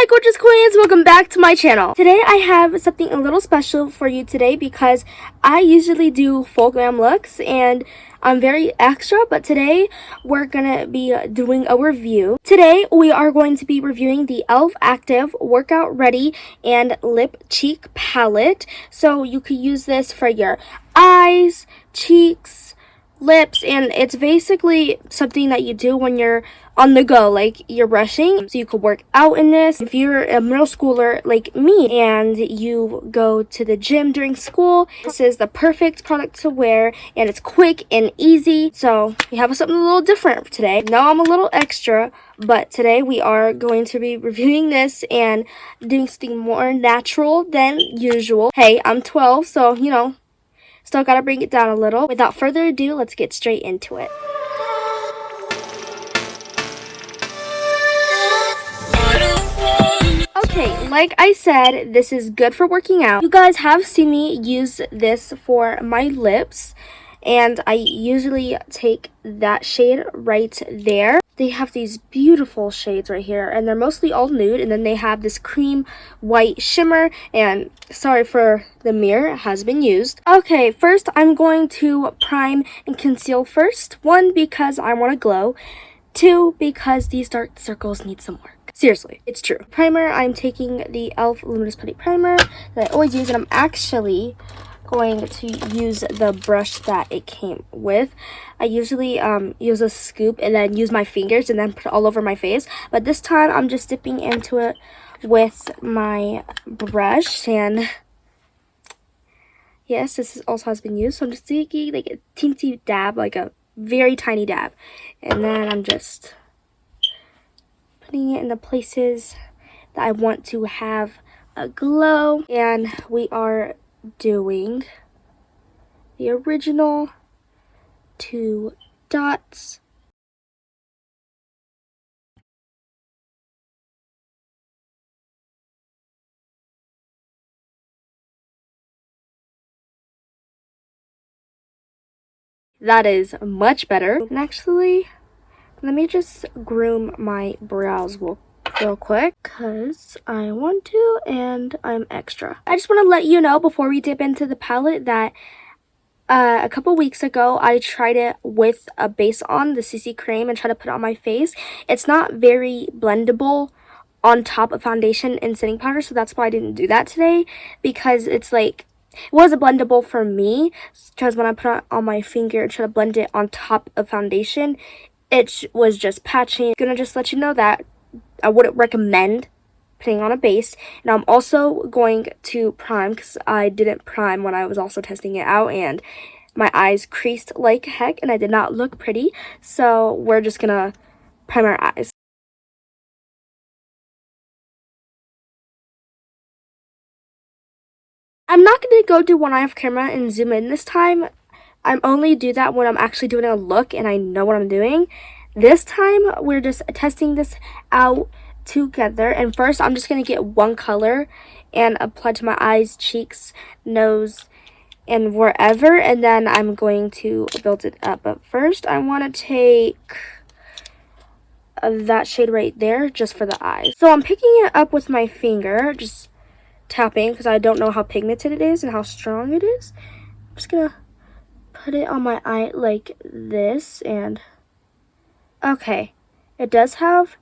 Hi gorgeous queens, welcome back to my channel. Today I have something a little special for you today because I usually do full glam looks and I'm very extra, but today we're gonna be doing a review. Today we are going to be reviewing the e.l.f. Active Workout Ready and Lip Cheek Palette. So you could use this for your eyes, cheeks, lips, and it's basically something that you do when you're on the go, like you're brushing. So you could work out in this. If you're a middle schooler like me and you go to the gym during school, this is the perfect product to wear, and it's quick and easy. So we have something a little different today. Now I'm a little extra, but today we are going to be reviewing this and doing something more natural than usual. Hey, I'm 12, so you know, still gotta bring it down a little. Without further ado, let's get straight into it. Okay, like I said, this is good for working out. You guys have seen me use this for my lips, and I usually take that shade right there. They have these beautiful shades right here, and they're mostly all nude, and then they have this cream white shimmer, and sorry for the mirror, it has been used. Okay, first I'm going to prime and conceal first. 1, because I want to glow. 2, because these dark circles need some work. Seriously, it's true. Primer, I'm taking the e.l.f. Luminous Putty Primer that I always use, and I'm actually going to use the brush that it came with. I usually use a scoop and then use my fingers and then put it all over my face, but this time I'm just dipping into it with my brush. And yes, this also has been used, so I'm just taking like a teensy dab, like a very tiny dab, and then I'm just putting it in the places that I want to have a glow. And we are doing the original 2 dots. That is much better. And actually, let me just groom my brows real quick because I want to and I'm extra. I just want to let you know before we dip into the palette that a couple weeks ago I tried it with a base on, the CC cream, and tried to put it on my face. It's not very blendable on top of foundation and setting powder, so that's why I didn't do that today, because it's like, it wasn't blendable for me, because when I put it on my finger and try to blend it on top of foundation, it was just patchy. I'm gonna just let you know that I wouldn't recommend putting on a base. And I'm also going to prime because I didn't prime when I was also testing it out, and my eyes creased like heck and I did not look pretty. So we're just gonna prime our eyes. I'm not gonna go do one eye off camera and zoom in this time. I'm only do that when I'm actually doing a look and I know what I'm doing. This time we're just testing this out together, and first I'm just going to get one color and apply to my eyes, cheeks, nose, and wherever, and then I'm going to build it up. But first I want to take that shade right there just for the eyes. So I'm picking it up with my finger, just tapping because I don't know how pigmented it is and how strong it is. I'm just going to put it on my eye like this, and okay, it does have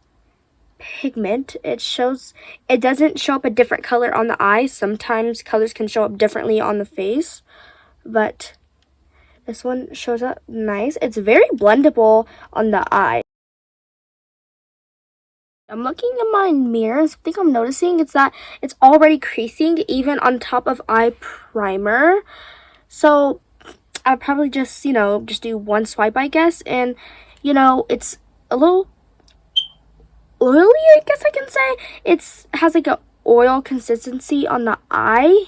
pigment. It doesn't show up a different color on the eye. Sometimes colors can show up differently on the face, but this one shows up nice. It's very blendable on the eye. I'm looking in my mirror. I think I'm noticing it's that it's already creasing even on top of eye primer. So I'll probably just, you know, just do one swipe, I guess. And, you know, it's a little oily, I guess I can say. It has like a oil consistency on the eye,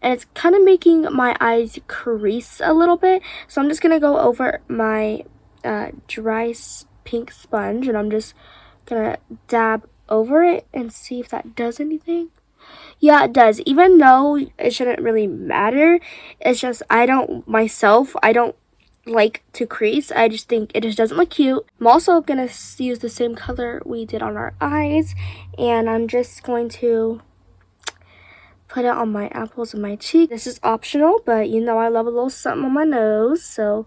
and it's kind of making my eyes crease a little bit. So I'm just going to go over my dry pink sponge, and I'm just going to dab over it and see if that does anything. Yeah, it does. Even though it shouldn't really matter, it's just I don't like to crease. I just think it just doesn't look cute. I'm also gonna use the same color we did on our eyes, and I'm just going to put it on my apples and my cheek. This is optional, but you know I love a little something on my nose, so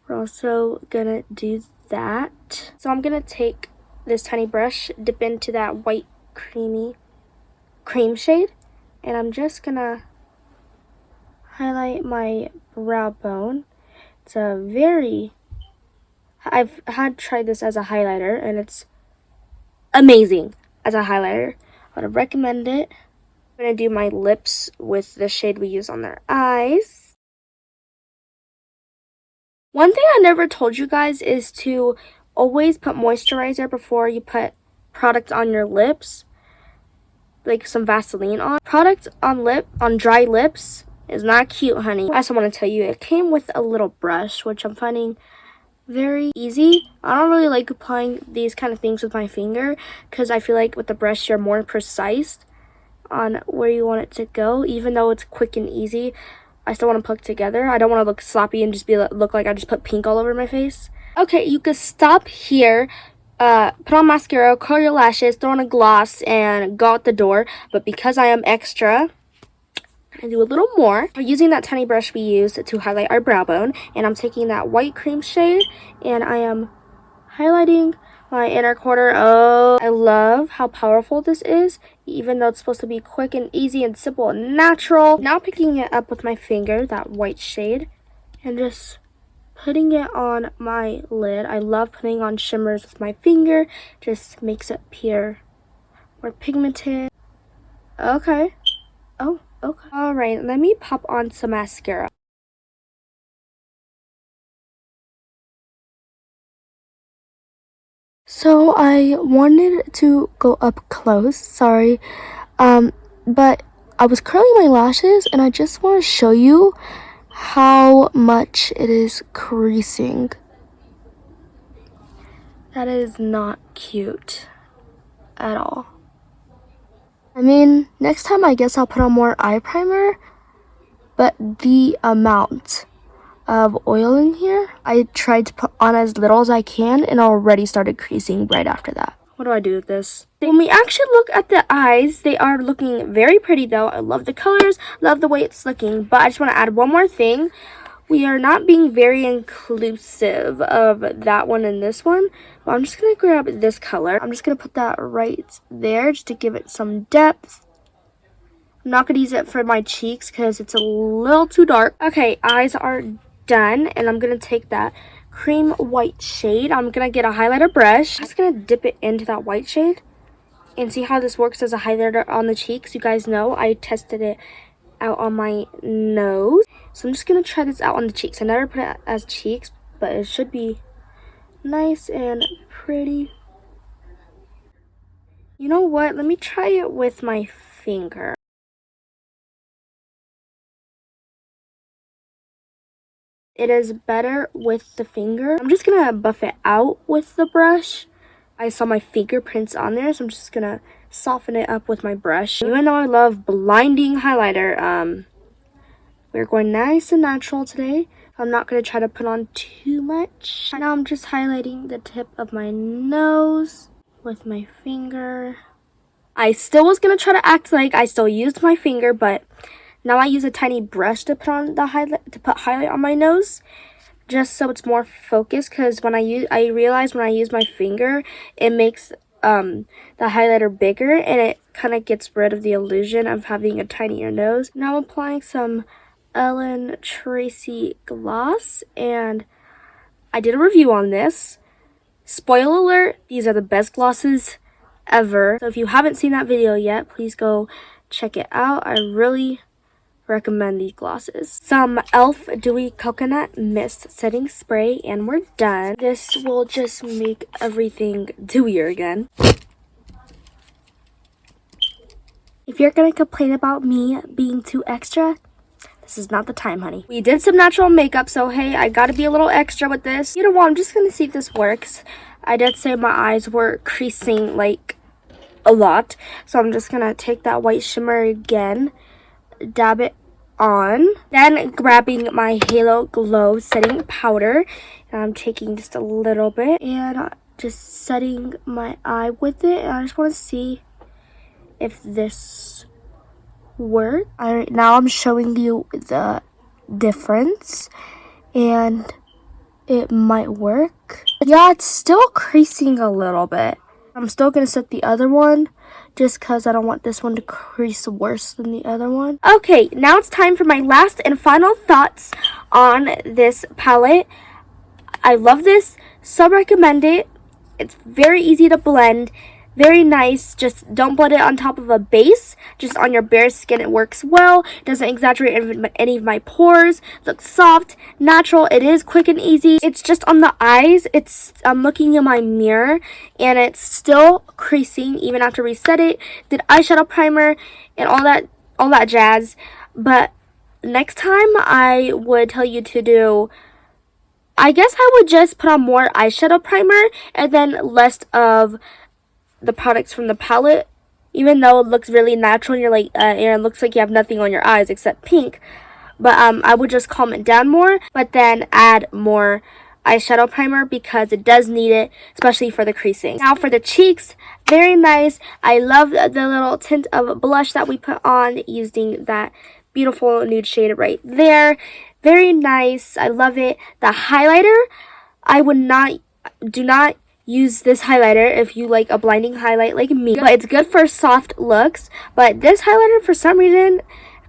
we're also gonna do that. So I'm gonna take this tiny brush, dip into that white cream shade, and I'm just gonna highlight my brow bone. It's a I've tried this as a highlighter, and it's amazing as a highlighter. I would recommend it. I'm going to do my lips with the shade we use on their eyes. One thing I never told you guys is to always put moisturizer before you put product on your lips. Like some Vaseline on. Product on dry lips is not cute, honey. I also want to tell you, it came with a little brush, which I'm finding very easy. I don't really like applying these kind of things with my finger because I feel like with the brush you're more precise on where you want it to go. Even though it's quick and easy, I still want to put together. I don't want to look sloppy and just look like I just put pink all over my face. Okay, you could stop here, put on mascara, curl your lashes, throw on a gloss, and go out the door. But because I am extra, I do a little more. I'm using that tiny brush we used to highlight our brow bone, and I'm taking that white cream shade and I am highlighting my inner corner. Oh, I love how powerful this is, even though it's supposed to be quick and easy and simple and natural. Now picking it up with my finger, that white shade, and just putting it on my lid. I love putting on shimmers with my finger, just makes it appear more pigmented. Okay. Oh, okay. Alright, let me pop on some mascara. So I wanted to go up close, sorry, but I was curling my lashes and I just want to show you how much it is creasing. That is not cute at all. I mean, next time I guess I'll put on more eye primer, but the amount of oil in here, I tried to put on as little as I can and already started creasing right after that. What do I do with this? When we actually look at the eyes, they are looking very pretty though. I love the colors, love the way it's looking, but I just want to add one more thing. We are not being very inclusive of that one and this one, but I'm just going to grab this color. I'm just going to put that right there just to give it some depth. I'm not going to use it for my cheeks because it's a little too dark. Okay, eyes are done, and I'm going to take that cream white shade. I'm going to get a highlighter brush. I'm just going to dip it into that white shade and see how this works as a highlighter on the cheeks. You guys know I tested it out on my nose. So I'm just going to try this out on the cheeks. I never put it as cheeks, but it should be nice and pretty. You know what? Let me try it with my finger. It is better with the finger. I'm just going to buff it out with the brush. I saw my fingerprints on there, so I'm just going to soften it up with my brush. Even though I love blinding highlighter, we're going nice and natural today. I'm not going to try to put on too much. Now I'm just highlighting the tip of my nose with my finger. I still was going to try to act like I still used my finger, but now I use a tiny brush to put on the highlight on my nose, just so it's more focused. Because I realize when I use my finger, it makes the highlighter bigger, and it kind of gets rid of the illusion of having a tinier nose. Now I'm applying some Ellen Tracy gloss, and I did a review on this. Spoiler alert, these are the best glosses ever. So if you haven't seen that video yet, please go check it out. I really recommend these glosses. Some e.l.f. Dewy Coconut Mist Setting Spray, and we're done. This will just make everything dewier again. If you're gonna complain about me being too extra, this is not the time, honey. We did some natural makeup, so hey, I gotta be a little extra with this. You know what, I'm just gonna see if this works. I did say my eyes were creasing like a lot, so I'm just gonna take that white shimmer again, dab it on. Then grabbing my Halo Glow setting powder. And I'm taking just a little bit and just setting my eye with it. And I just want to see if this works. Alright, now I'm showing you the difference. And it might work. Yeah, it's still creasing a little bit. I'm still going to set the other one just because I don't want this one to crease worse than the other one. Okay, now it's time for my last and final thoughts on this palette. I love this, so recommend it. It's very easy to blend, very nice. Just don't blend it on top of a base, just on your bare skin. It works well, doesn't exaggerate any of my pores, looks soft, natural. It is quick and easy. It's just on the eyes. I'm looking in my mirror and it's still creasing even after we set it. Did eyeshadow primer and all that jazz. But next time I would tell you to do, I guess I would just put on more eyeshadow primer and then less of the products from the palette, even though it looks really natural and you're like and it looks like you have nothing on your eyes except pink. But I would just calm it down more, but then add more eyeshadow primer because it does need it, especially for the creasing. Now for the cheeks, very nice. I love the little tint of blush that we put on using that beautiful nude shade right there. Very nice. I love it. The highlighter, do not use this highlighter if you like a blinding highlight like me, but it's good for soft looks. But this highlighter for some reason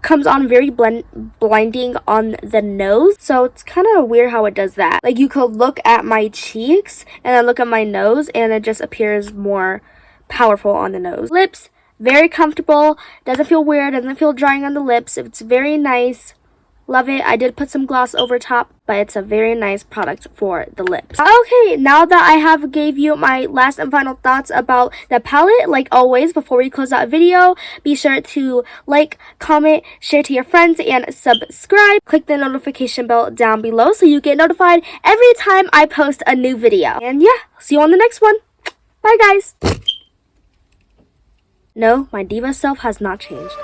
comes on very blinding on the nose, so it's kind of weird how it does that. Like you could look at my cheeks and then look at my nose and it just appears more powerful on the nose. Lips, very comfortable, doesn't feel weird, doesn't feel drying on the lips. It's very nice. Love it. I did put some gloss over top, but it's a very nice product for the lips. Okay, now that I have gave you my last and final thoughts about the palette, like always, before we close out video, be sure to like, comment, share to your friends, and subscribe. Click the notification bell down below so you get notified every time I post a new video. And yeah, see you on the next one. Bye, guys. No, my diva self has not changed.